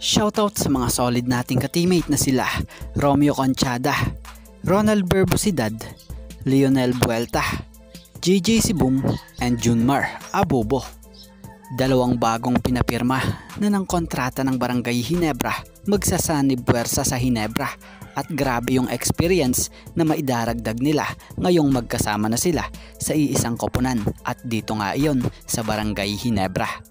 Shoutout sa mga solid nating ka-teammate na sila Romeo Conchada, Ronald Berbosidad, Lionel Buelta, JJ Sibum, and Junmar Abobo. Dalawang bagong pinapirma na ng kontrata ng Barangay Ginebra magsasanib puwersa sa Ginebra at grabe yung experience na maidaragdag nila ngayong magkasama na sila sa iisang koponan at dito nga iyon sa Barangay Ginebra.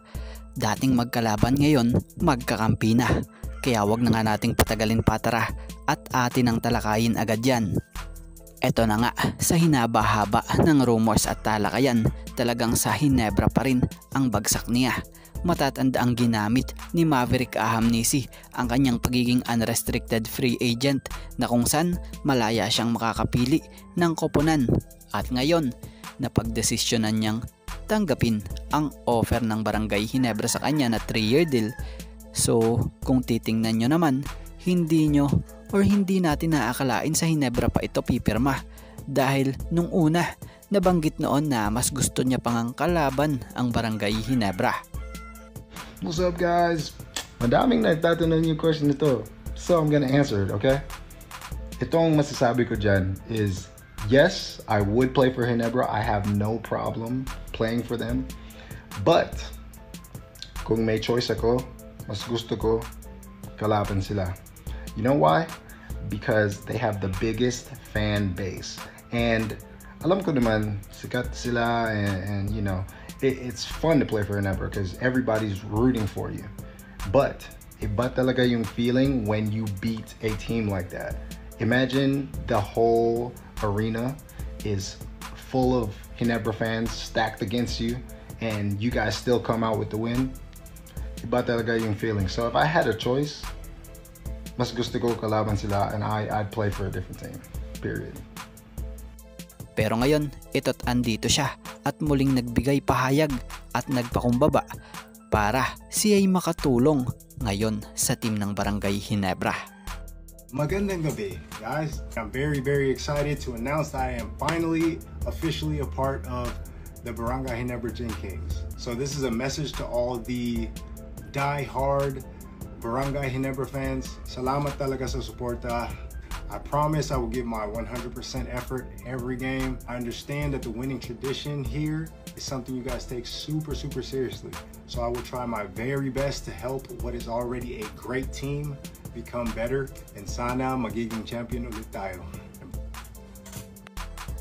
Dating magkalaban ngayon magkakampi na, kaya wag na nga nating patagalin patara at atin ang talakayin agad yan. Eto na nga, sa hinaba-haba ng rumors at talakayan, talagang sa Ginebra pa rin ang bagsak niya. Matatanda ang ginamit ni Maverick Ahamnisi ang kanyang pagiging unrestricted free agent na kung saan malaya siyang makakapili ng koponan at ngayon napagdesisyonan niyang tanggapin ang offer ng Barangay Ginebra sa kanya na 3-year deal. So kung titingnan nyo naman, hindi natin naakalain sa Ginebra pa ito pipirma dahil nung una nabanggit noon na mas gusto niya pang kalaban ang Barangay Ginebra. What's up guys? Madaming nagtatanong yung question nito, so I'm gonna answer it, okay? Itong masasabi ko dyan is yes, I would play for Ginebra. I have no problem playing for them. But kung may choice ako, mas gusto ko kalaban sila. You know why? Because they have the biggest fan base. And alam ko naman, sikat sila and you know, it's fun to play for Ginebra because everybody's rooting for you. But iba talaga yung feeling when you beat a team like that. Imagine the whole arena is full of Ginebra fans stacked against you and you guys still come out with the win. Iba talaga yung feeling. So if I had a choice, mas gusto ko kalaban sila and I'd play for a different team. Period. Pero ngayon, ito't andito siya at muling nagbigay pahayag at nagpakumbaba para siya'y makatulong ngayon sa team ng Barangay Ginebra. Magandang gabi, guys. I'm very excited to announce that I am finally officially a part of the Barangay Ginebra Gin Kings. So this is a message to all the die-hard Barangay Ginebra fans. Salamat talaga sa suporta. I promise I will give my 100% effort every game. I understand that the winning tradition here is something you guys take super seriously. So I will try my very best to help what is already a great team become better, and sana magiging champion ulit tayo.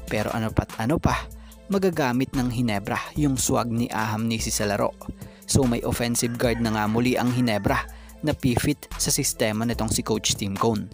Pero ano pa, magagamit ng Ginebra yung swag ni Ahamnisi sa laro. So may offensive guard na nga muli ang Ginebra na pifit sa sistema nitong si Coach Tim Cone.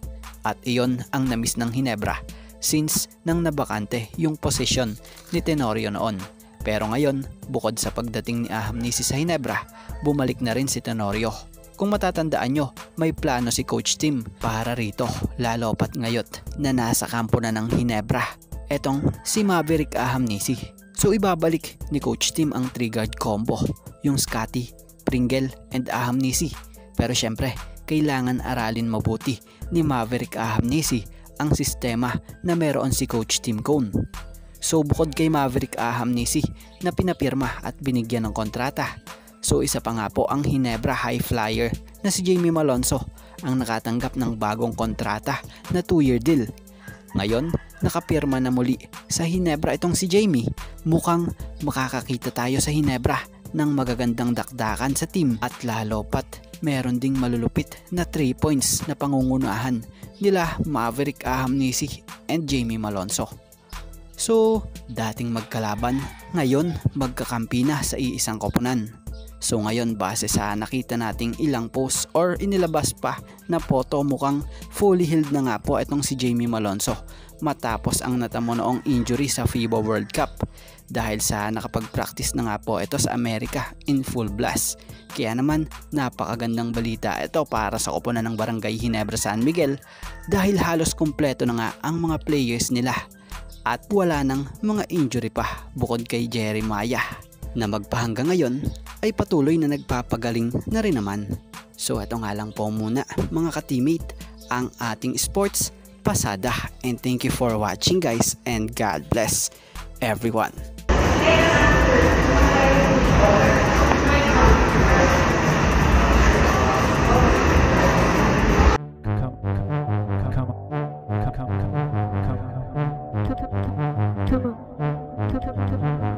At iyon ang namiss ng Ginebra since nang nabakante yung posisyon ni Tenorio noon. Pero ngayon, bukod sa pagdating ni Ahamnisi sa Ginebra, bumalik na rin si Tenorio. Kung matatandaan nyo, may plano si Coach Tim para rito, lalo pat ngayot na nasa kampo na ng Ginebra. Etong si Maverick Ahamnisi. So ibabalik ni Coach Tim ang 3-guard combo, yung Scotty, Pringle, and Ahamnisi. Pero syempre, kailangan aralin mabuti ni Maverick Ahamnisi ang sistema na meron si Coach Tim Cone. So bukod kay Maverick Ahamnisi na pinapirma at binigyan ng kontrata, so isa pa nga po ang Ginebra high flyer na si Jamie Malonzo ang nakatanggap ng bagong kontrata na 2-year deal. Ngayon, nakapirma na muli sa Ginebra itong si Jamie. Mukhang makakakita tayo sa Ginebra ng magagandang dakdakan sa team at lalo pat meron ding malulupit na 3 points na pangungunahan nila Maverick Ahamnisi and Jamie Malonzo. So, dating magkalaban, ngayon magkakampi na sa iisang koponan. So ngayon base sa nakita nating ilang posts or inilabas pa na photo, mukhang fully healed na nga po itong si Jamie Malonzo matapos ang natamo noong injury sa FIBA World Cup dahil sa nakapag-practice na nga po ito sa Amerika in full blast. Kaya naman napakagandang balita ito para sa koponan ng Barangay Ginebra San Miguel dahil halos kumpleto na nga ang mga players nila at wala nang mga injury pa bukod kay Jeremiah na magpahanggang ngayon ay patuloy na nagpapagaling na rin naman. So ito nga lang po muna mga ka-teammate ang ating sports pasada, and thank you for watching guys, and God bless everyone. Yep.